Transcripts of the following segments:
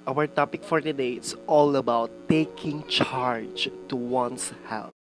Our topic for today is all about taking charge to one's health.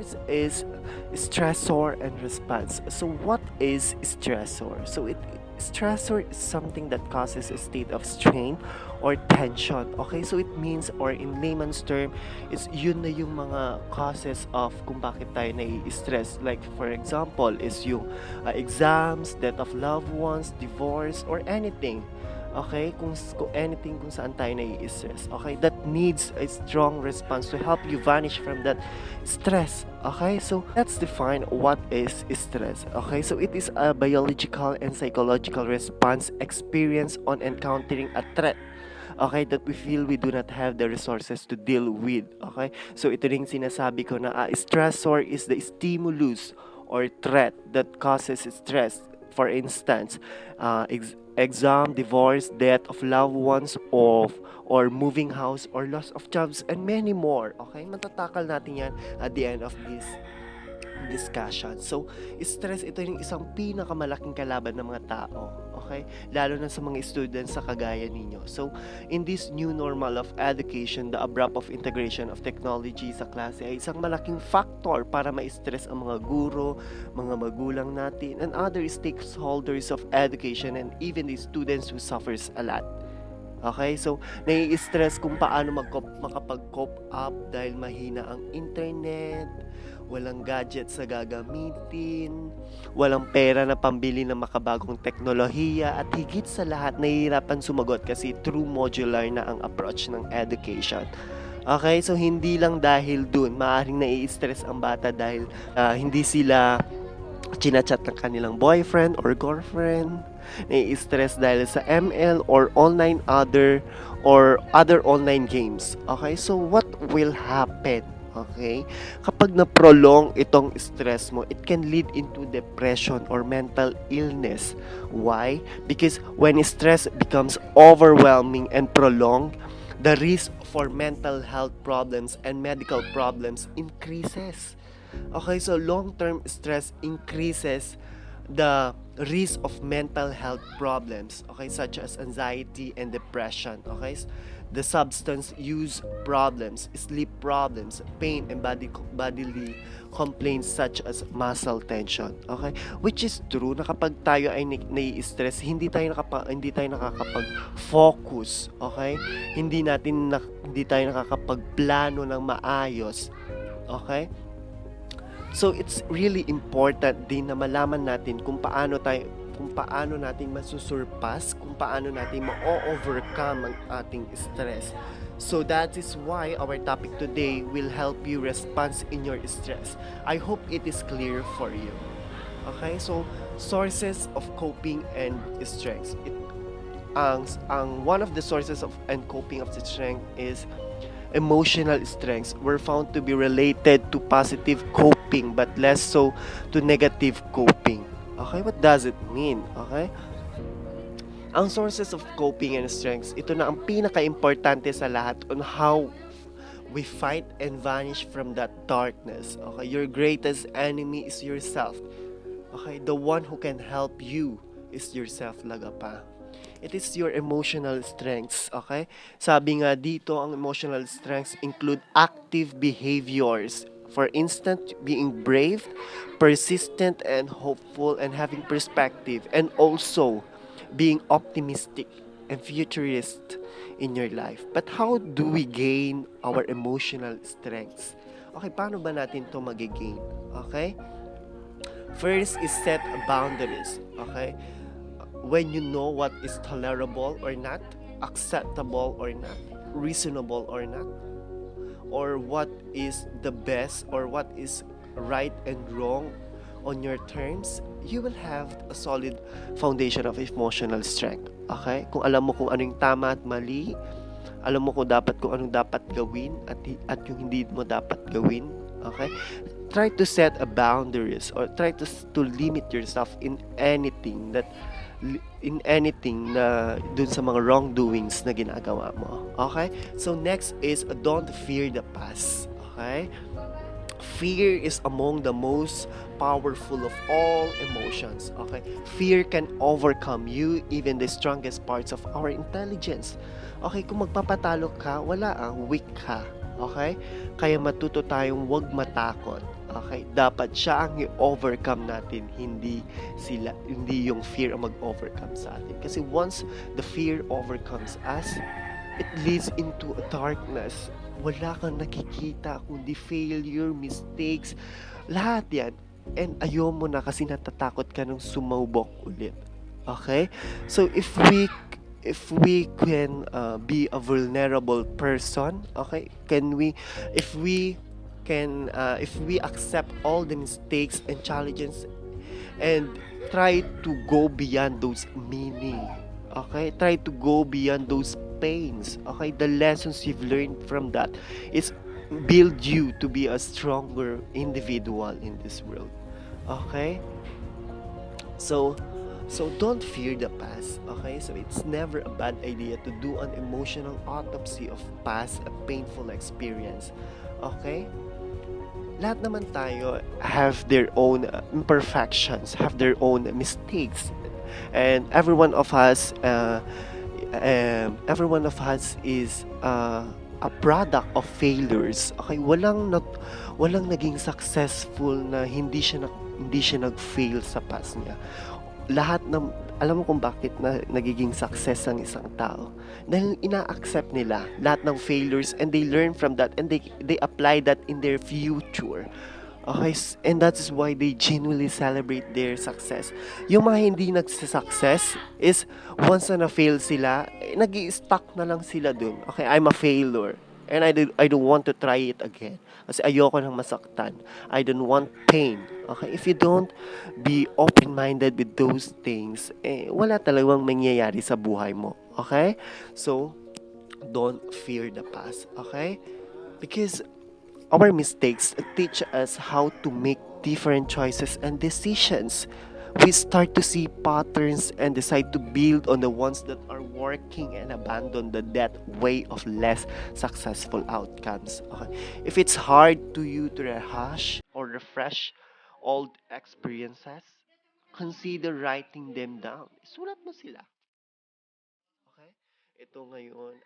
first is stressor and response. So what is stressor? Stressor is something that causes a state of strain or tension. Okay, so it means, or in layman's term, is yun na yung mga causes of kung bakit tayo nai-stress. Like for example, is yung exams, death of loved ones, divorce, or anything. Okay, kung anything kung saan tayo nai-stress. Okay, that needs a strong response to help you vanish from that stress. Okay, so let's define what is stress. Okay, so it is a biological and psychological response experience on encountering a threat. Okay, that we feel we do not have the resources to deal with. Okay, so ito rin sinasabi ko na stressor is the stimulus or threat that causes stress. For instance, exam, divorce, death of loved ones, or moving house, or loss of jobs, and many more. Okay, matatakal natin yan at the end of this discussion. So, stress ito yung isang pinakamalaking kalaban ng mga tao. Okay? Lalo na sa mga students sa kagaya ninyo. So, in this new normal of education, the abrupt of integration of technology sa klase ay isang malaking factor para ma-stress ang mga guro, mga magulang natin, and other stakeholders of education, and even the students who suffers a lot. Okay, so nai-stress kung paano makapag-cope up dahil mahina ang internet, walang gadget sa gagamitin, walang pera na pambili ng makabagong teknolohiya, at higit sa lahat, nahihirapan sumagot kasi true modular na ang approach ng education. Okay, so hindi lang dahil dun, maaaring nai-stress ang bata dahil hindi sila chinachat ng kanilang boyfriend or girlfriend, nai-stress dahil sa ML or other online games. Okay, so what will happen? Okay, kapag na-prolong itong stress mo, it can lead into depression or mental illness. Why? Because when stress becomes overwhelming and prolonged, the risk for mental health problems and medical problems increases. Okay, so long-term stress increases the risk of mental health problems, okay, such as anxiety and depression. Okay, the substance use problems, sleep problems, pain, and bodily complaints such as muscle tension. Okay, which is true na kapag tayo ay nai-stress, hindi tayo nakakapag-focus. Okay, hindi tayo nakakapagplano ng maayos. Okay, so it's really important din na malaman natin kung paano natin masusurpass, kung paano natin ma-overcome ang ating stress. So that is why our topic today will help you respond in your stress. I hope it is clear for you. Okay, so sources of coping and strengths. One of the sources of and coping of the strength is emotional strengths were found to be related to positive coping but less so to negative coping. Okay, what does it mean? Okay? Ang sources of coping and strengths, ito na ang pinaka-importante sa lahat on how we fight and vanish from that darkness. Okay, your greatest enemy is yourself. Okay, the one who can help you is yourself laga pa. It is your emotional strengths, okay? Sabi nga dito, ang emotional strengths include active behaviors. For instance, being brave, persistent, and hopeful, and having perspective, and also being optimistic and futurist in your life. But how do we gain our emotional strengths? Okay, paano ba natin to magigain? Okay? First is set boundaries, okay? When you know what is tolerable or not, acceptable or not, reasonable or not, or what is the best or what is right and wrong on your terms, you will have a solid foundation of emotional strength. Okay? Kung alam mo kung ano yung tama at mali, alam mo kung anong dapat gawin at yung hindi mo dapat gawin. Okay? Try to set a boundaries or try to limit yourself in anything na dun sa mga wrongdoings na ginagawa mo. Okay? So next is don't fear the past. Okay? Fear is among the most powerful of all emotions. Okay? Fear can overcome you, even the strongest parts of our intelligence. Okay? Kung magpapatalo ka, wala weak ka. Okay? Kaya matuto tayong wag matakot. Okay, dapat siya ang i-overcome natin, hindi yung fear ang mag-overcome sa atin. Kasi once the fear overcomes us, it leads into a darkness. Wala kang nakikita kundi failure, mistakes, lahat yan. And ayaw mo na kasi natatakot ka nung sumubok ulit. Okay? So if we can be a vulnerable person, okay? If we accept all the mistakes and challenges and try to go beyond those meaning, okay, try to go beyond those pains, okay, the lessons you've learned from that is build you to be a stronger individual in this world, okay. So so don't fear the past, okay. So it's never a bad idea to do an emotional autopsy of past a painful experience, okay. Lahat naman tayo have their own imperfections, have their own mistakes, and every one of us is a product of failures. Okay, walang naging successful na hindi siya nag-fail sa past niya. Lahat ng Alam mo kung bakit nagiging success ang isang tao? Dahil ina-accept nila lahat ng failures and they learn from that and they apply that in their future. Okay, and that is why they genuinely celebrate their success. Yung mga hindi nagsa-success is once na na-fail sila, nag-i-stuck na lang sila dun. Okay, I'm a failure. And I don't want to try it again. Kasi ayoko nang masaktan. I don't want pain. Okay? If you don't be open-minded with those things, wala talagang mangyayari sa buhay mo. Okay? So, don't fear the past. Okay? Because our mistakes teach us how to make different choices and decisions. We start to see patterns and decide to build on the ones that are working and abandon the dead way of less successful outcomes. Okay. If it's hard to you to rehash or refresh old experiences, consider writing them down. Isulat mo sila. Okay? Ito ngayon,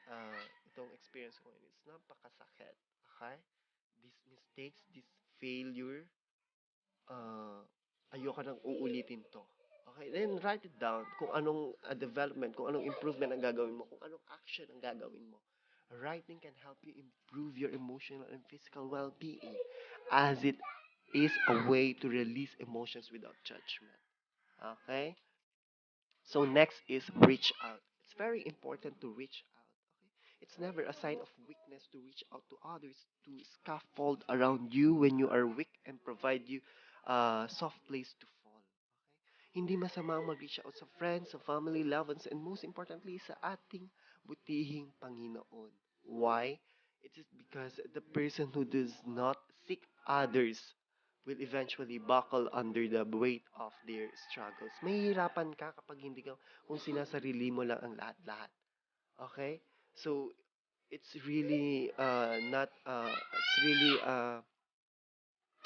itong experience ko ngayon, it's napakasakit. Okay? These mistakes, this failure, uh, ayoko nang uulitin to. Okay, then write it down kung anong development, kung anong improvement ang gagawin mo, kung anong action ang gagawin mo. Writing can help you improve your emotional and physical well-being as it is a way to release emotions without judgment. Okay? So next is reach out. It's very important to reach out. Okay? It's never a sign of weakness to reach out to others, to scaffold around you when you are weak and provide you a soft place to fall. Okay? Hindi masama ang mag-reach out sa friends, sa family, loved ones, and most importantly sa ating butihing Panginoon. Why? It is because the person who does not seek others will eventually buckle under the weight of their struggles. Mahihirapan ka kapag hindi ka, kung sinasarili mo lang ang lahat-lahat. Okay? So, it's really it's really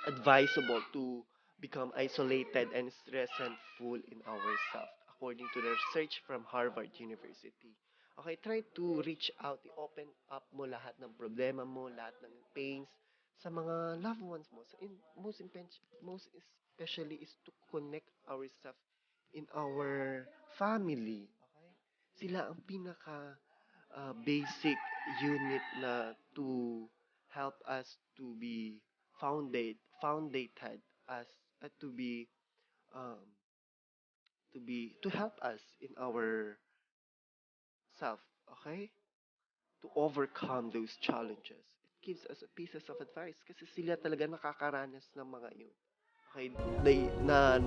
advisable to become isolated and stressful in ourselves, according to the research from Harvard University. Okay, try to reach out, i-open up mo lahat ng problema mo, lahat ng pains sa mga loved ones mo. So most especially is to connect ourselves in our family. Okay? Sila ang pinaka basic unit na to help us to be founded as to be um, to help us in our self, okay, to overcome those challenges. It gives us a pieces of advice kasi sila talaga nakakaranas ng mga yun. Okay, na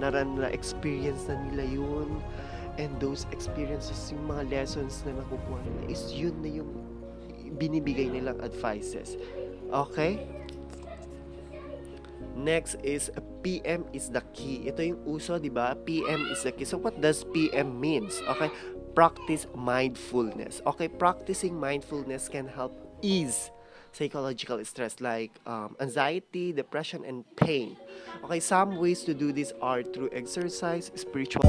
experience na nila yun, and those experiences, yung mga lessons na nakukuha nila is yun na yung binibigay nilang advices. Okay? Next is PM is the key. Ito yung uso, di ba? PM is the key. So what does PM means? Okay, practice mindfulness. Okay, practicing mindfulness can help ease psychological stress like anxiety, depression, and pain. Okay, some ways to do this are through exercise, spiritual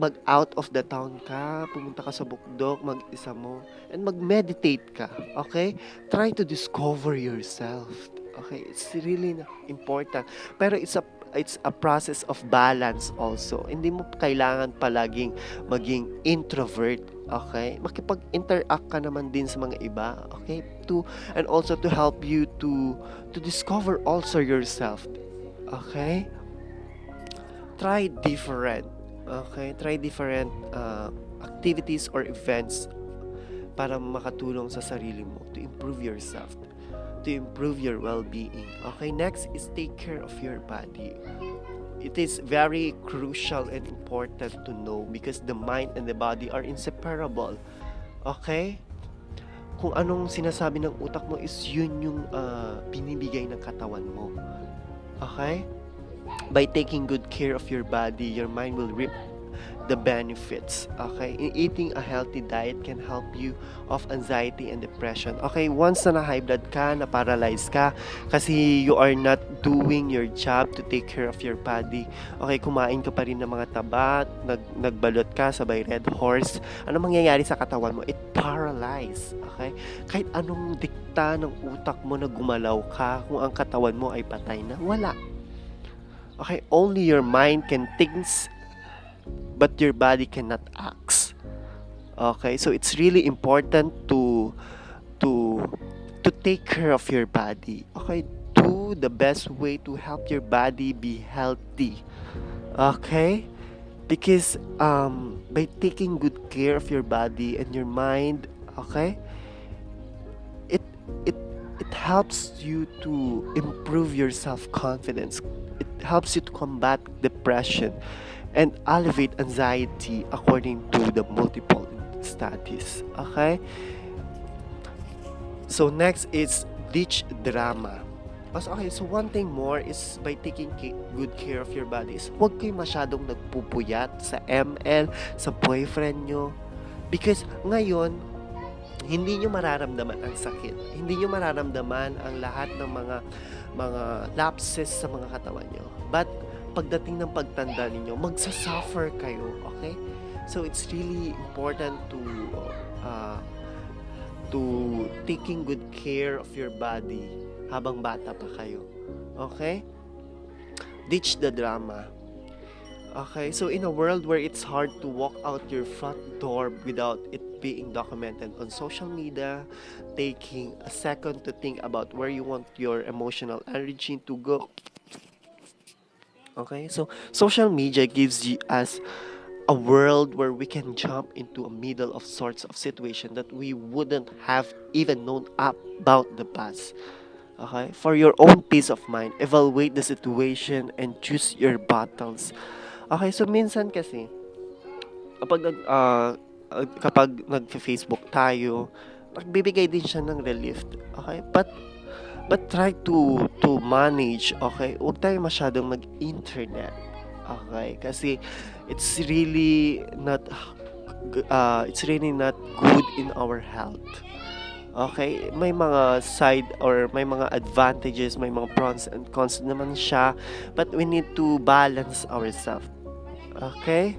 mag out of the town ka, pumunta ka sa bukdok, mag-isa mo, and mag-meditate ka, okay? Try to discover yourself, okay? It's really important. Pero it's a process of balance also. Hindi mo kailangan palaging maging introvert, okay? Makipag-interact ka naman din sa mga iba, okay? And also to help you to discover also yourself, okay? Try different, okay? Try different activities or events para makatulong sa sarili mo to improve yourself, to improve your well-being. Okay, next is take care of your body. It is very crucial and important to know because the mind and the body are inseparable. Okay? Kung anong sinasabi ng utak mo is yun yung binibigay ng katawan mo. Okay? By taking good care of your body, your mind will reap the benefits. Okay? Eating a healthy diet can help you of anxiety and depression. Okay, once na high blood ka, na paralyzed ka kasi you are not doing your job to take care of your body. Okay, kumain ka pa rin ng mga taba, nagbalot ka sabay red horse. Ano mangyayari sa katawan mo? It paralyzed. Okay? Kahit anong dikta ng utak mo na gumalaw ka, kung ang katawan mo ay patay na, wala. Okay, only your mind can think but your body cannot act. Okay, so it's really important to take care of your body. Okay, do the best way to help your body be healthy. Okay, because by taking good care of your body and your mind, okay, it it it helps you to improve your self confidence. It helps you to combat depression and alleviate anxiety according to the multiple studies. Okay? So next is ditch drama. Okay, so one thing more is by taking good care of your body is huwag kayo masyadong nagpupuyat sa ML, sa boyfriend nyo. Because ngayon, hindi nyo mararamdaman ang sakit. Hindi nyo mararamdaman ang lahat ng mga lapses sa mga katawan nyo. But pagdating ng pagtanda ninyo, magsasuffer kayo, okay? So it's really important to taking good care of your body habang bata pa kayo. Okay? Ditch the drama. Okay, so in a world where it's hard to walk out your front door without it being documented on social media, taking a second to think about where you want your emotional energy to go. Okay, so social media gives us a world where we can jump into a middle of sorts of situation that we wouldn't have even known about the past. Okay, for your own peace of mind, evaluate the situation and choose your battles. Okay, so minsan kasi kapag nag-Facebook tayo, nagbibigay din siya ng relief. Okay, but try to manage, okay? Huwag tayo masyadong mag-internet. Okay? Kasi it's really not good in our health. Okay? May mga side or may mga advantages, may mga pros and cons naman siya, but we need to balance ourselves. Okay?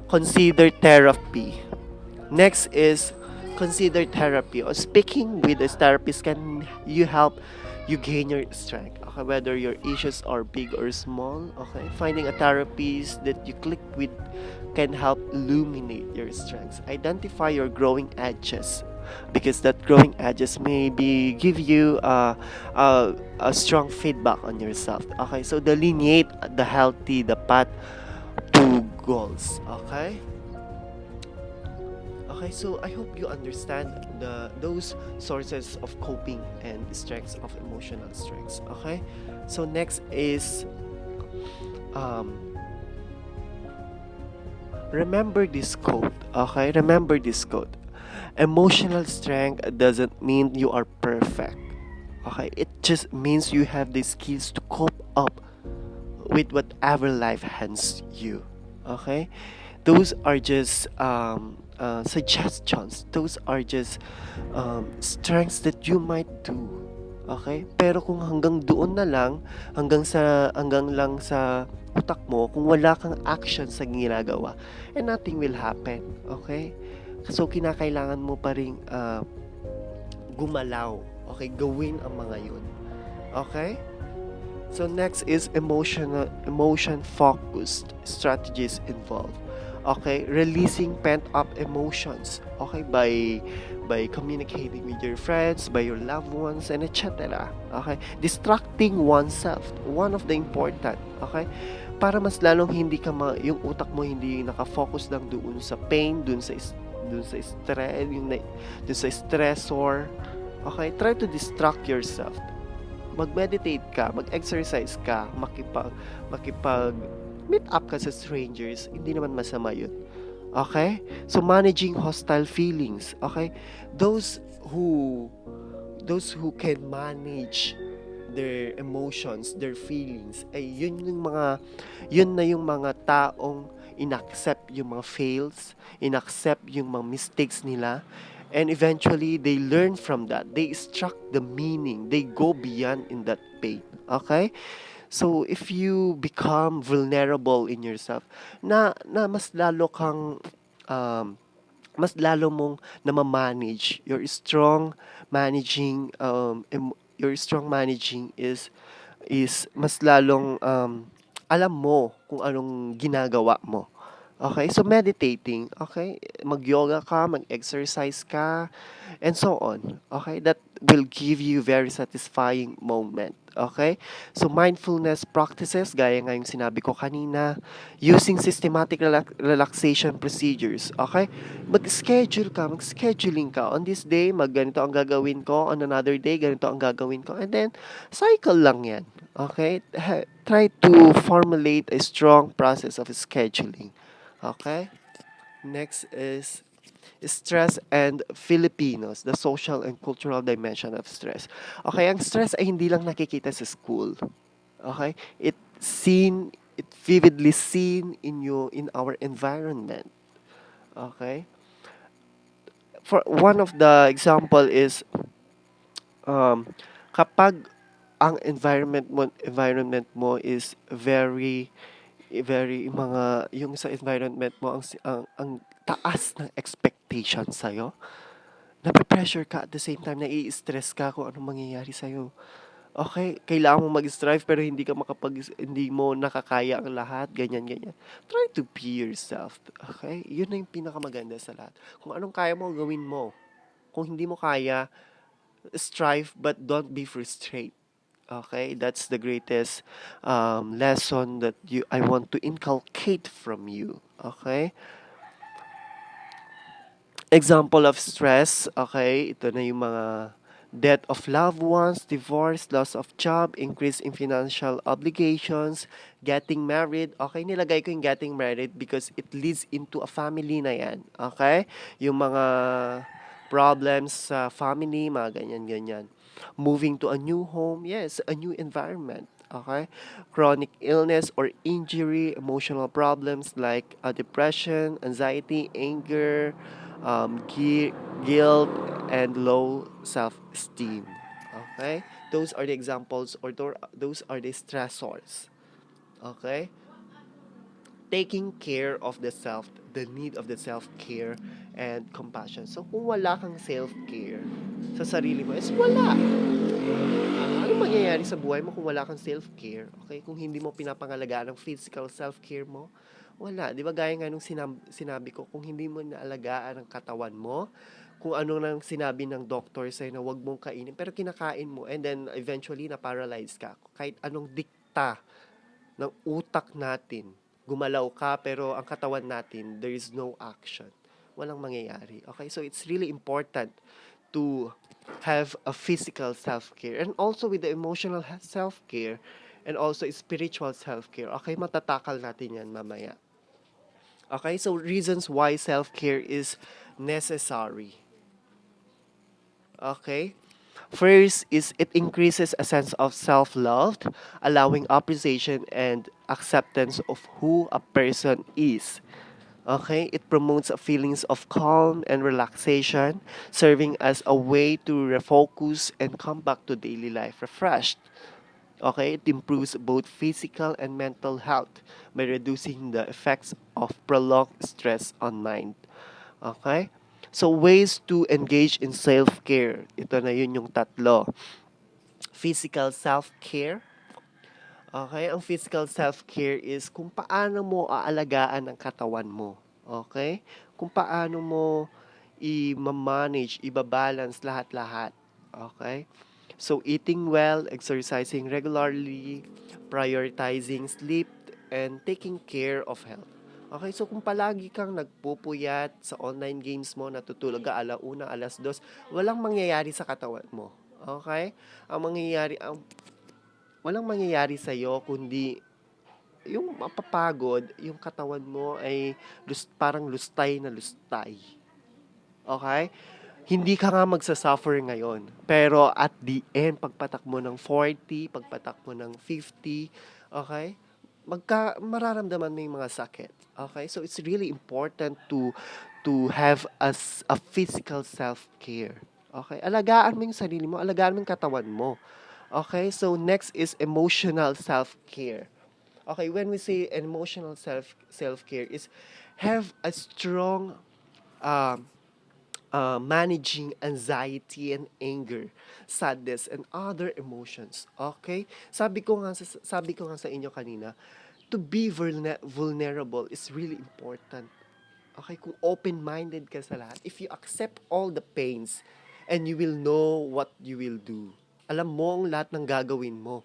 Consider therapy. Next is consider therapy or speaking with a therapist can you help you gain your strength, okay, whether your issues are big or small. Okay, finding a therapist that you click with can help illuminate your strengths, identify your growing edges, because that growing edges maybe give you a strong feedback on yourself. Okay, so delineate the path to goals. Okay. Okay, so I hope you understand those sources of coping and strengths of emotional strengths. Okay, so next is remember this quote. Okay, remember this quote. Emotional strength doesn't mean you are perfect. Okay, it just means you have the skills to cope up with whatever life hands you. Okay, those are just suggestions. Those are just strengths that you might do. Okay? Pero kung hanggang doon na lang, hanggang lang sa utak mo, kung wala kang action sa ginagawa, and nothing will happen. Okay? So, kinakailangan mo pa ring gumalaw. Okay? Gawin ang mga yun. Okay? So next is emotion focused strategies involved. Okay, releasing pent up emotions. Okay, by communicating with your friends, by your loved ones, and etc. Okay, distracting oneself. One of the important. Okay, para mas lalong hindi ka yung utak mo hindi nakafocus lang doon sa pain, doon sa stress, doon sa stressor. Okay, try to distract yourself, mag-meditate ka, mag-exercise ka, makipag meet up ka sa strangers, hindi naman masama yun. Okay? So managing hostile feelings, okay? Those who those who can manage their emotions, their feelings, ay yun na yung mga taong inaccept yung mga fails, inaccept yung mga mistakes nila, and eventually they learn from that. They extract the meaning. They go beyond in that pain. Okay? So if you become vulnerable in yourself, na um, mas lalo mong na-manage your strong managing is mas lalong alam mo kung anong ginagawa mo. Okay, so meditating, okay, mag-yoga ka, mag-exercise ka, and so on. Okay, that will give you very satisfying moment. Okay, so mindfulness practices, gaya nga yung sinabi ko kanina, using systematic relaxation procedures. Okay, mag-scheduling ka. On this day, ganito ang gagawin ko. On another day, ganito ang gagawin ko. And then, cycle lang yan. Okay, try to formulate a strong process of scheduling. Okay? Next is stress and Filipinos, the social and cultural dimension of stress. Okay, ang stress ay hindi lang nakikita sa school. Okay? It vividly seen in our environment. Okay? For one of the example is um kapag ang environment mo is very mga yung sa environment mo ang taas ng expectation sa'yo, nape-pressure ka at the same time nai-stress ka kung anong mangyayari sa'yo. Okay, kailangan mo mag-strive pero hindi mo nakakaya ang lahat, ganyan, ganyan. Try to be yourself. Okay? Yun na yung pinakamaganda sa lahat. Kung anong kaya mo, gawin mo. Kung hindi mo kaya, strive but don't be frustrated. Okay, that's the greatest lesson that I want to inculcate from you. Okay, example of stress. Okay, ito na yung mga death of loved ones, divorce, loss of job, increase in financial obligations, getting married. Okay, nilagay ko yung getting married because it leads into a family na yan. Okay, yung mga problems sa family, mga ganyan-ganyan. Moving to a new home, yes, a new environment. Okay, chronic illness or injury, emotional problems like depression, anxiety, anger, guilt, and low self-esteem. Okay, those are the examples, or those are the stressors. Okay, taking care of the need of the self-care and compassion. So kung wala kang self-care sa sarili mo, is wala. Ano mangyayari sa buhay mo kung wala kang self-care? Okay? Kung hindi mo pinapangalagaan ang physical self-care mo, wala. Di ba gaya nga nung sinabi ko, kung hindi mo naalagaan ang katawan mo, kung ano nang sinabi ng doctor sa'yo na wag mong kainin, pero kinakain mo, and then eventually na-paralyze ka. Kahit anong dikta ng utak natin, gumalaw ka, pero ang katawan natin, there is no action. Walang mangyayari. Okay? So it's really important to have a physical self-care and also with the emotional self-care and also spiritual self-care. Okay, matatakal natin yan mamaya. Okay, so reasons why self-care is necessary. Okay, first is it increases a sense of self-love, allowing appreciation and acceptance of who a person is. Okay, it promotes feelings of calm and relaxation, serving as a way to refocus and come back to daily life refreshed. Okay, it improves both physical and mental health by reducing the effects of prolonged stress on mind. Okay? So ways to engage in self-care. Ito na yun yung tatlo. Physical self-care. Okay, ang physical self-care is kung paano mo aalagaan ang katawan mo. Okay? Kung paano mo i-manage, i-balance lahat-lahat. Okay? So eating well, exercising regularly, prioritizing sleep, and taking care of health. Okay, so kung palagi kang nagpupuyat sa online games mo, natutulog ka alauna, alas dos, walang mangyayari sa katawan mo. Okay? Walang mangyayari sa iyo kundi yung mapapagod, yung katawan mo ay parang lustay na lustay. Okay? Hindi ka nga magsasuffer ngayon. Pero at the end, pagpatak mo ng 40, pagpatak mo ng 50, okay? Mararamdaman mo yung mga sakit. Okay? So it's really important to have a physical self-care. Okay? Alagaan mo yung sarili mo, alagaan mo yung katawan mo. Okay? So next is emotional self-care. Okay, when we say emotional self-care is have a strong um, managing anxiety and anger, sadness and other emotions. Okay? Sabi ko nga sa inyo kanina, to be vulnerable is really important. Okay, kung open-minded ka sa lahat, if you accept all the pains and you will know what you will do. Alam mo ang lahat ng gagawin mo.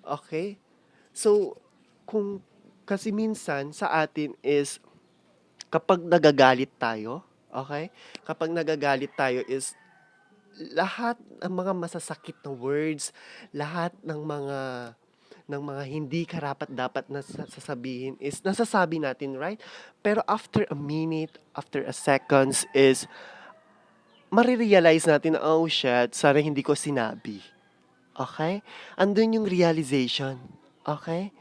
Okay? So, kung kasi minsan sa atin is kapag nagagalit tayo, okay? Kapag nagagalit tayo is lahat ng mga masasakit na words, lahat ng mga hindi karapat-dapat na sasabihin is nasasabi natin, right? Pero after a minute, after a seconds is marirealize natin na, oh shit, sana hindi ko sinabi. Okay? Andun yung realization. Okay?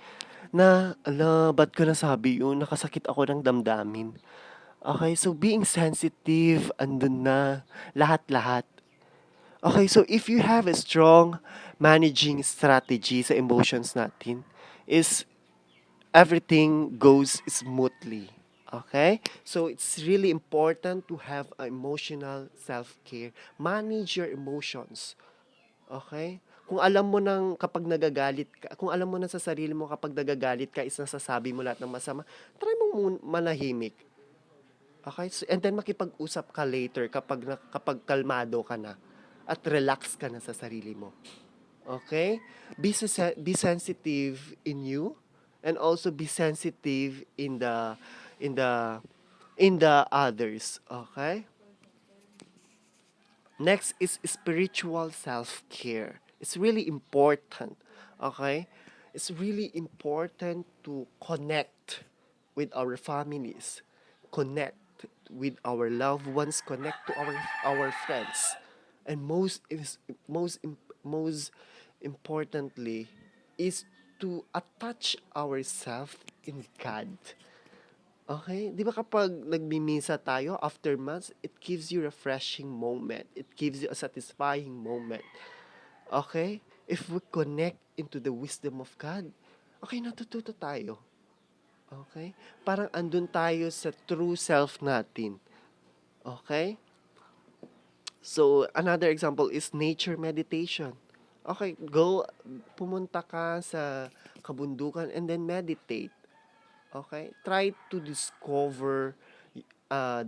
Na, ala, ba't ko nasabi yun? Nakasakit ako ng damdamin. Okay, so being sensitive, andun na, lahat-lahat. Okay, so if you have a strong managing strategy sa emotions natin, is everything goes smoothly. Okay? So it's really important to have a emotional self-care. Manage your emotions. Okay? Kung alam mo nang kapag nagagalit ka, kung alam mo na sa sarili mo kapag nagagalit ka is nasasabi mo lahat ng masama, try mo manahimik. Okay? So, and then makipag-usap ka later kapag kalmado ka na at relax ka na sa sarili mo. Okay? Be sensitive in you and also be sensitive in the in the others. Okay? Next is spiritual self-care. It's really important. Okay? It's really important to connect with our families, connect with our loved ones, connect to our friends. And most importantly is to attach ourselves in God. Okay? 'Di ba kapag nagmimisa tayo after months, it gives you refreshing moment. It gives you a satisfying moment. Okay? If we connect into the wisdom of God, okay, natututo tayo. Okay? Parang andun tayo sa true self natin. Okay? So, another example is nature meditation. Okay, pumunta ka sa kabundukan and then meditate. Okay? Try to discover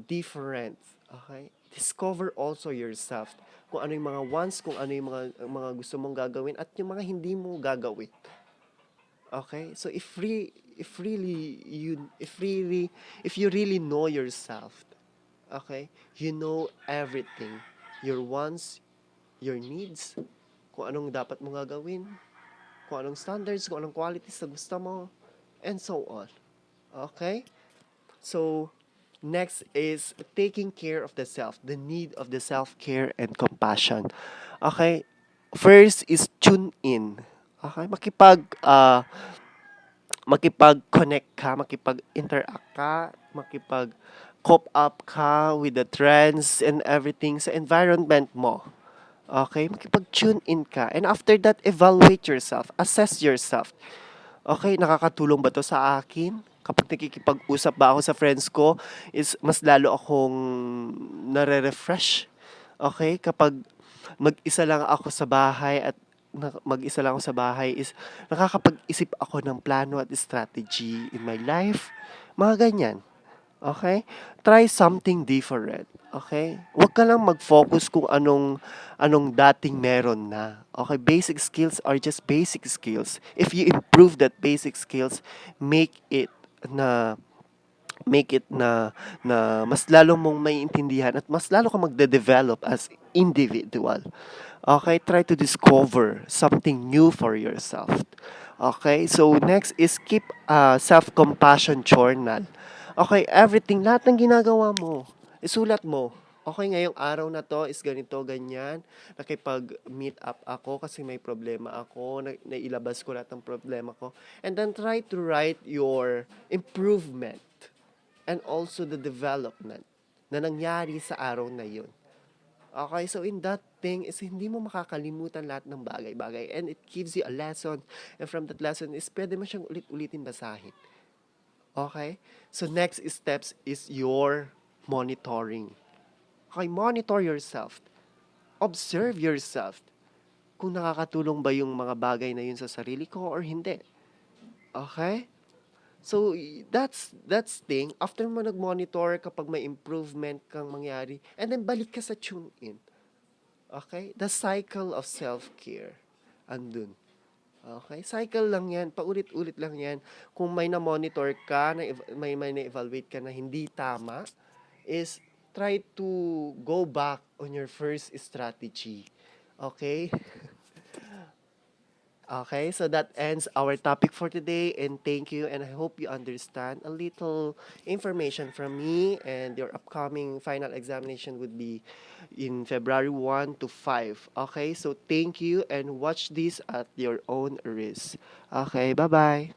different. Okay? Discover also yourself. Kung ano yung mga wants, kung ano yung mga gusto mong gagawin at yung mga hindi mo gagawin. Okay? So if you really know yourself, okay? You know everything. Your wants, your needs, kung anong dapat mong gagawin, kung anong standards, kung anong qualities na gusto mo, and so on. Okay? So, next is taking care of the self, the need of the self-care and compassion. Okay? First is tune in. Okay? Makipag-connect ka, makipag-interact ka Cope up ka with the trends and everything sa environment mo. Okay? Makipag-tune in ka. And after that, evaluate yourself. Assess yourself. Okay, nakakatulong ba 'to sa akin? Kapag nakikipag-usap ba ako sa friends ko is mas lalo akong nare-refresh. Okay, kapag mag-isa lang ako sa bahay at mag-isa lang ako sa bahay is nakakapag-isip ako ng plano at strategy in my life. Mga ganyan. Okay? Try something different. Okay? Huwag ka lang mag-focus kung anong dating meron na. Okay? Basic skills are just basic skills. If you improve that basic skills, make it na make it na mas lalo mong maiintindihan at mas lalo ka magde-develop as individual. Okay? Try to discover something new for yourself. Okay? So next is keep a self-compassion journal. Okay, everything, lahat ng ginagawa mo, isulat mo. Okay, ngayong araw na to is ganito, ganyan. Nakipag-meet up ako kasi may problema ako. Nailabas ko lahat ng problema ko. And then try to write your improvement and also the development na nangyari sa araw na yun. Okay, so in that thing is hindi mo makakalimutan lahat ng bagay-bagay and it gives you a lesson and from that lesson is pwede mo siyang ulit-ulitin basahin. Okay? So next steps is your monitoring. Okay, monitor yourself. Observe yourself. Kung nakakatulong ba yung mga bagay na yun sa sarili ko or hindi. Okay? So that's thing after mo nag-monitor kapag may improvement kang mangyari and then balik ka sa tune in. Okay? The cycle of self-care. Andun. Okay, cycle lang 'yan, paulit-ulit lang 'yan. Kung may na-monitor ka, may na-evaluate ka na hindi tama, is try to go back on your first strategy. Okay? Okay, so that ends our topic for today and thank you and I hope you understand a little information from me and your upcoming final examination would be in February 1 to 5. Okay, so thank you and watch this at your own risk. Okay, bye-bye.